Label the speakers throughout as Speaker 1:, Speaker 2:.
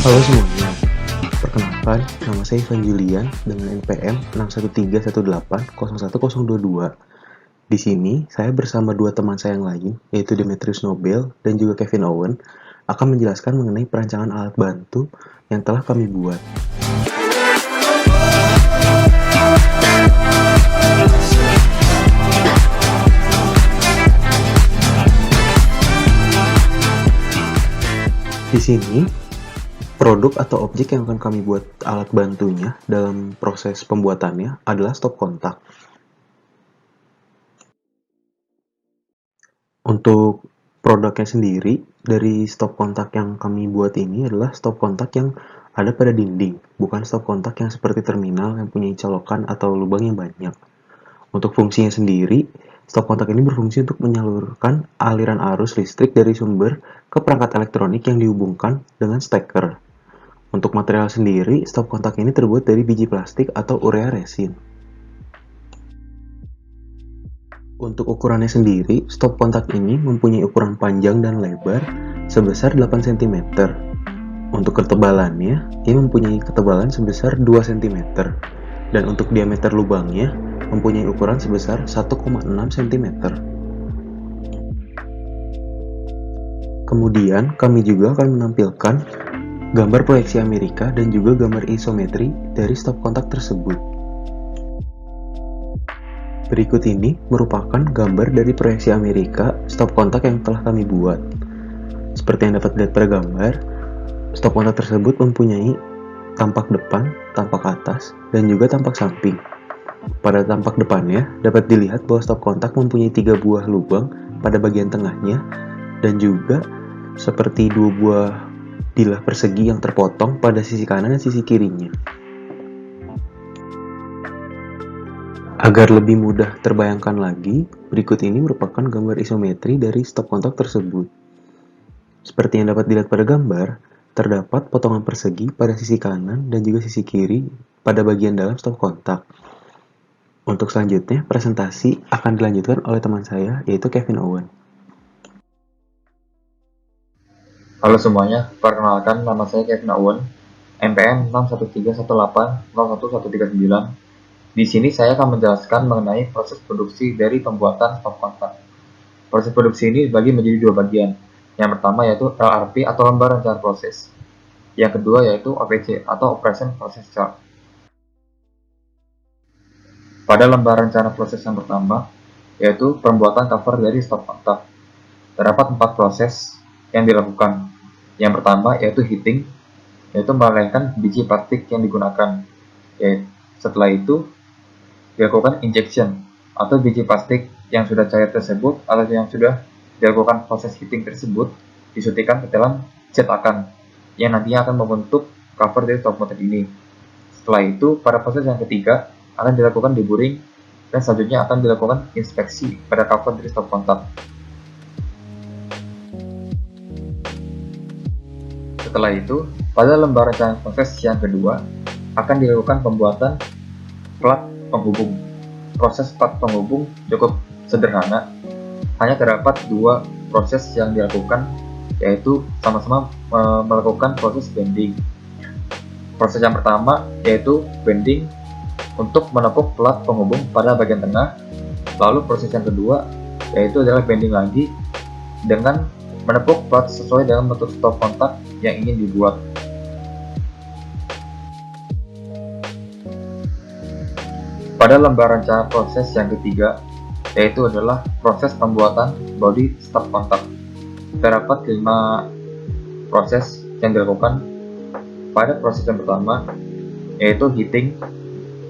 Speaker 1: Halo semuanya, perkenalkan nama saya Ivan Julian dengan NPM 61318010022. Di sini, saya bersama dua teman saya yang lain, yaitu Demetrius Nobel dan juga Kevin Owen, akan menjelaskan mengenai perancangan alat bantu yang telah kami buat. Di sini, produk atau objek yang akan kami buat alat bantunya dalam proses pembuatannya adalah stop kontak. Untuk produknya sendiri, dari stop kontak yang kami buat ini adalah stop kontak yang ada pada dinding, bukan stop kontak yang seperti terminal yang punya colokan atau lubang yang banyak. Untuk fungsinya sendiri, stop kontak ini berfungsi untuk menyalurkan aliran arus listrik dari sumber ke perangkat elektronik yang dihubungkan dengan steker. Untuk material sendiri, stop kontak ini terbuat dari biji plastik atau urea resin. Untuk ukurannya sendiri, stop kontak ini mempunyai ukuran panjang dan lebar sebesar 8 cm. Untuk ketebalannya, ia mempunyai ketebalan sebesar 2 cm. Dan untuk diameter lubangnya, mempunyai ukuran sebesar 1,6 cm. Kemudian, kami juga akan menampilkan gambar proyeksi Amerika dan juga gambar isometri dari stop kontak tersebut. Berikut ini merupakan gambar dari proyeksi Amerika stop kontak yang telah kami buat. Seperti yang dapat dilihat pada gambar, stop kontak tersebut mempunyai tampak depan, tampak atas, dan juga tampak samping. Pada tampak depannya, dapat dilihat bahwa stop kontak mempunyai 3 buah lubang pada bagian tengahnya, dan juga seperti 2 buah bilah persegi yang terpotong pada sisi kanan dan sisi kirinya. Agar lebih mudah terbayangkan lagi, berikut ini merupakan gambar isometri dari stop kontak tersebut. Seperti yang dapat dilihat pada gambar, terdapat potongan persegi pada sisi kanan dan juga sisi kiri pada bagian dalam stop kontak. Untuk selanjutnya, presentasi akan dilanjutkan oleh teman saya, yaitu Kevin Owen.
Speaker 2: Halo semuanya, perkenalkan nama saya Kevin Owen, NPM 61318011139. Di sini saya akan menjelaskan mengenai proses produksi dari pembuatan stop kontak. Proses produksi ini dibagi menjadi 2 bagian. Yang pertama yaitu LRP atau lembar rencana proses. Yang kedua yaitu OPC atau Operation Process Chart. Pada lembar rencana proses yang pertama, yaitu pembuatan cover dari stop kontak. Terdapat 4 proses yang dilakukan. Yang pertama yaitu heating, yaitu melelehkan biji plastik yang digunakan. Setelah itu, dilakukan injection, atau biji plastik yang sudah cair tersebut atau yang sudah dilakukan proses heating tersebut disuntikkan ke dalam cetakan yang nantinya akan membentuk cover dari stop kontak ini. Setelah itu, pada proses yang ketiga akan dilakukan deburring dan selanjutnya akan dilakukan inspeksi pada cover dari stop kontak. Setelah itu, pada lembar rencana proses yang kedua akan dilakukan pembuatan plat penghubung. Proses plat penghubung cukup sederhana, hanya terdapat 2 proses yang dilakukan, yaitu sama-sama melakukan proses bending. Proses yang pertama yaitu bending untuk menepuk plat penghubung pada bagian tengah, lalu proses yang kedua yaitu adalah bending lagi dengan menepuk plat sesuai dengan bentuk stop kontak yang ingin dibuat. Pada lembar rencana proses yang ketiga, yaitu adalah proses pembuatan body stop kontak. Terdapat 5 proses yang dilakukan. Pada proses yang pertama, yaitu heating,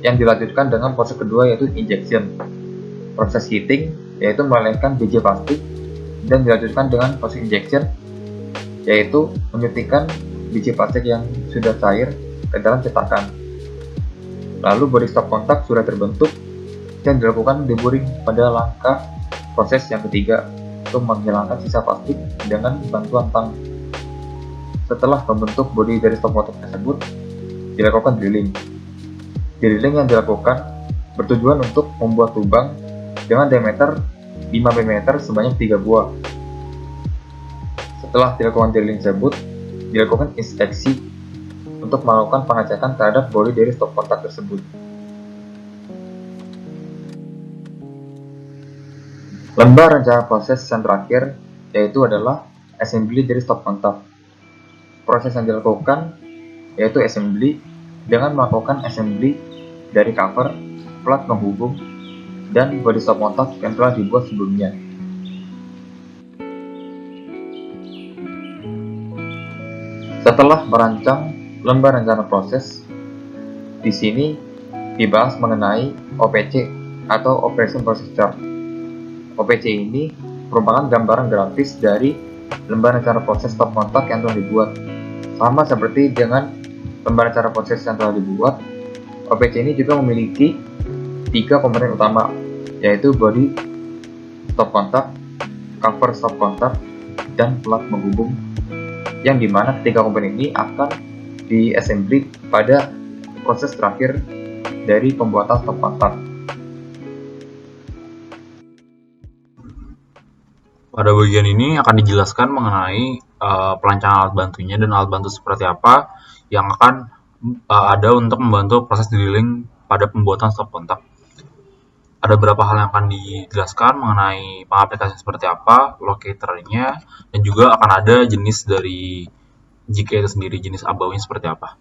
Speaker 2: yang dilanjutkan dengan proses kedua yaitu injection. Proses heating yaitu melelehkan biji plastik dan dilanjutkan dengan proses injection, yaitu menyuntikkan biji plastik yang sudah cair ke dalam cetakan. Lalu body stop kontak sudah terbentuk dan dilakukan deburring pada langkah proses yang ketiga untuk menghilangkan sisa plastik dengan bantuan tang. Setelah membentuk body dari stop kontak tersebut, dilakukan drilling. Drilling yang dilakukan bertujuan untuk membuat lubang dengan diameter 5 mm sebanyak 3 buah. Setelah dilakukan drilling tersebut, dilakukan inspeksi untuk melakukan pengecekan terhadap bodi dari stop kontak tersebut. Lembar rencana proses yang terakhir yaitu adalah assembly dari stop kontak. Proses yang dilakukan yaitu assembly dengan melakukan assembly dari cover, plat penghubung, dan bodi stop kontak yang telah dibuat sebelumnya. Setelah merancang lembar rencana proses, di sini dibahas mengenai OPC atau Operation Process Chart. OPC ini merupakan gambaran grafis dari lembar rencana proses stop kontak yang telah dibuat. Sama seperti dengan lembar rencana proses yang telah dibuat, OPC ini juga memiliki 3 komponen utama, yaitu body stop kontak, cover stop kontak, dan plat penghubung, yang dimana ketiga komponen ini akan di-assembly pada proses terakhir dari pembuatan stop kontak.
Speaker 3: Pada bagian ini akan dijelaskan mengenai perancangan alat bantunya dan alat bantu seperti apa yang akan ada untuk membantu proses drilling pada pembuatan stop kontak. Ada beberapa hal yang akan dijelaskan mengenai pengaplikasian seperti apa, locatornya, dan juga akan ada jenis dari JIK itu sendiri, jenis abaunya seperti apa.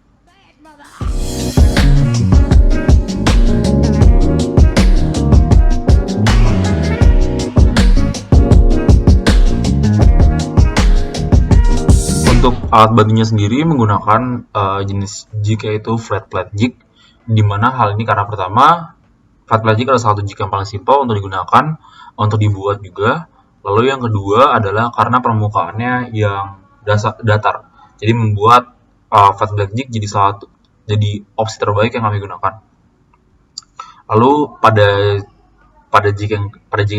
Speaker 3: Untuk alat bantunya sendiri menggunakan jenis jig yaitu flat plate jig, di mana hal ini karena pertama flat plate jig adalah salah satu jig yang paling simpel untuk digunakan untuk dibuat juga. Lalu yang kedua adalah karena permukaannya yang datar, jadi membuat flat plate jig jadi opsi terbaik yang kami gunakan. Lalu pada jig yang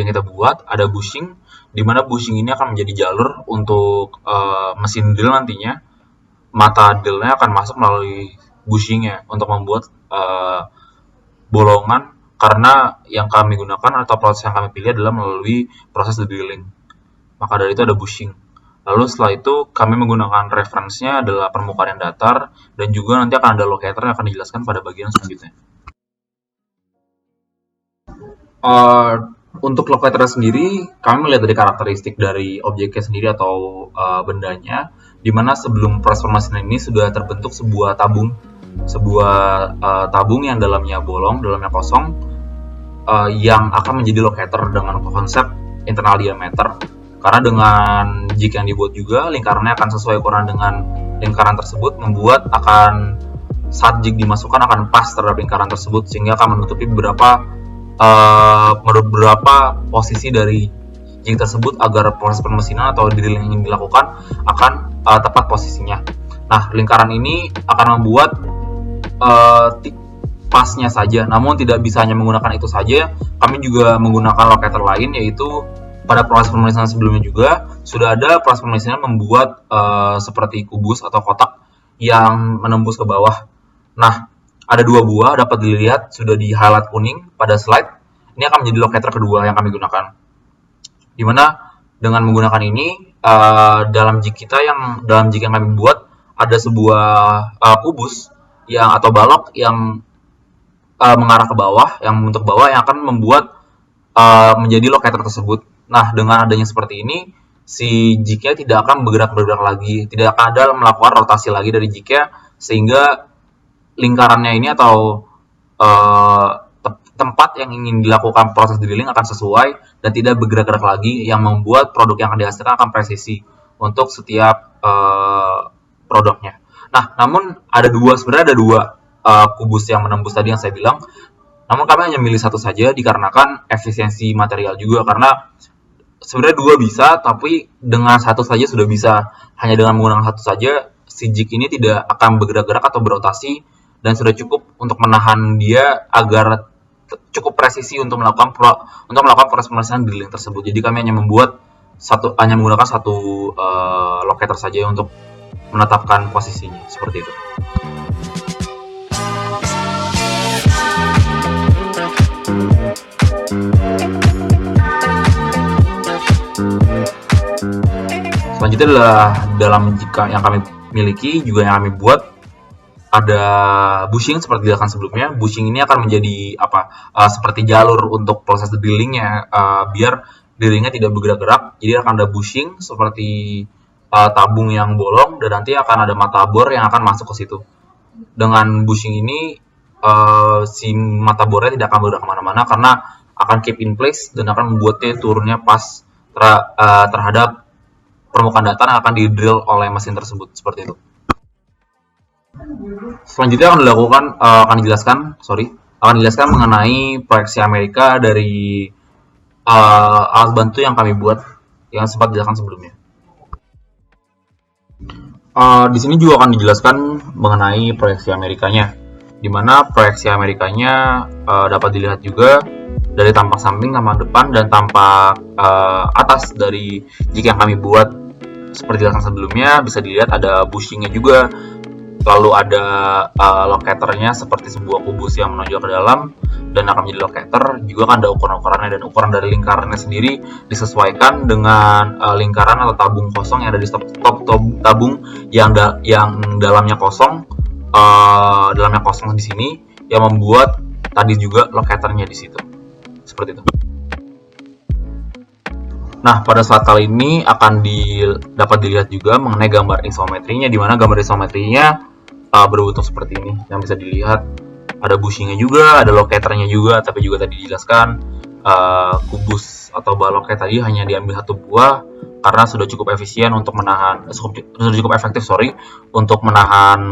Speaker 3: kita buat ada bushing, di mana bushing ini akan menjadi jalur untuk mesin drill nantinya. Mata drillnya akan masuk melalui bushingnya untuk membuat bolongan, karena yang kami gunakan atau proses yang kami pilih adalah melalui proses drilling. Maka dari itu ada bushing. Lalu setelah itu kami menggunakan reference-nya adalah permukaan yang datar, dan juga nanti akan ada locator yang akan dijelaskan pada bagian selanjutnya. Untuk locator sendiri, kami melihat dari karakteristik dari objeknya sendiri atau bendanya, di mana sebelum proses pemasinan ini sudah terbentuk sebuah tabung yang dalamnya bolong, dalamnya kosong, yang akan menjadi locator dengan konsep internal diameter. Karena dengan jig yang dibuat juga, lingkarannya akan sesuai ukuran dengan lingkaran tersebut, membuat akan saat jig dimasukkan akan pas terhadap lingkaran tersebut, sehingga akan menutupi beberapa posisi dari jig tersebut agar proses pemesinan atau drilling yang dilakukan akan tepat posisinya. Nah, lingkaran ini akan membuat pasnya saja, namun tidak bisa hanya menggunakan itu saja. Kami juga menggunakan locator lain, yaitu pada proses pemesinan sebelumnya juga sudah ada proses pemesinan membuat seperti kubus atau kotak yang menembus ke bawah. Nah, ada 2 buah dapat dilihat sudah di highlight kuning pada slide. Ini akan menjadi locator kedua yang kami gunakan. Dimana dengan menggunakan ini dalam jig yang kami buat ada sebuah kubus atau balok yang mengarah ke bawah, yang membentuk bawah, yang akan membuat menjadi locator tersebut. Nah, dengan adanya seperti ini, si jig-nya tidak akan bergerak lagi, tidak akan ada melakukan rotasi lagi dari jig-nya, sehingga lingkarannya ini atau tempat yang ingin dilakukan proses drilling akan sesuai dan tidak bergerak-gerak lagi, yang membuat produk yang akan dihasilkan akan presisi untuk setiap produknya. Nah, namun sebenarnya ada dua kubus yang menembus tadi yang saya bilang. Namun kami hanya milih satu saja dikarenakan efisiensi material juga, karena sebenarnya 2 bisa, tapi dengan satu saja sudah bisa. Hanya dengan menggunakan satu saja, si jig ini tidak akan bergerak-gerak atau berotasi, dan sudah cukup untuk menahan dia agar cukup presisi untuk melakukan proses pemesinan drilling tersebut. Jadi kami hanya menggunakan satu locator saja untuk menetapkan posisinya, seperti itu. Selanjutnya adalah dalam jig yang kami miliki juga yang kami buat ada bushing seperti dilakukan sebelumnya. Bushing ini akan menjadi seperti jalur untuk proses drillingnya, biar drillingnya tidak bergerak-gerak. Jadi akan ada bushing seperti tabung yang bolong, dan nanti akan ada mata bor yang akan masuk ke situ. Dengan bushing ini si mata bornya tidak akan bergerak kemana-mana karena akan keep in place dan akan membuatnya turunnya pas terhadap permukaan datar yang akan di-drill oleh mesin tersebut, seperti itu. Selanjutnya akan dijelaskan mengenai proyeksi Amerika dari alat bantu yang kami buat yang sempat dijelaskan sebelumnya. Di sini juga akan dijelaskan mengenai proyeksi Amerikanya, di mana proyeksi Amerikanya dapat dilihat juga dari tampak samping, tampak depan, dan tampak atas dari jika yang kami buat. Seperti dijelaskan sebelumnya, bisa dilihat ada bushingnya juga, lalu ada locatornya seperti sebuah kubus yang menonjol ke dalam dan akan menjadi locator. Juga kan ada ukuran-ukurannya, dan ukuran dari lingkarannya sendiri disesuaikan dengan lingkaran atau tabung kosong yang ada di top tabung yang dalamnya kosong di sini, yang membuat tadi juga locatornya di situ, seperti itu. Nah, pada saat kali ini akan dapat dilihat juga mengenai gambar isometrinya, di mana gambar isometrinya berbentuk seperti ini, yang bisa dilihat ada bushingnya juga, ada locatornya juga, tapi juga tadi dijelaskan kubus atau baloknya tadi hanya diambil satu buah karena sudah cukup efisien untuk menahan, sudah cukup efektif untuk menahan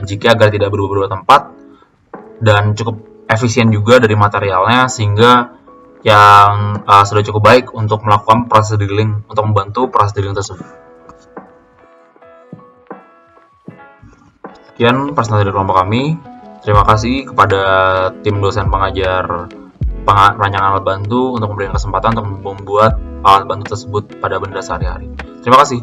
Speaker 3: jika agar tidak berubah-ubah tempat, dan cukup efisien juga dari materialnya sehingga yang sudah cukup baik untuk melakukan proses drilling, untuk membantu proses drilling tersebut. Sekian presentasi dari kelompok kami. Terima kasih kepada tim dosen pengajar perancangan alat bantu untuk memberikan kesempatan untuk membuat alat bantu tersebut pada benda sehari-hari. Terima kasih.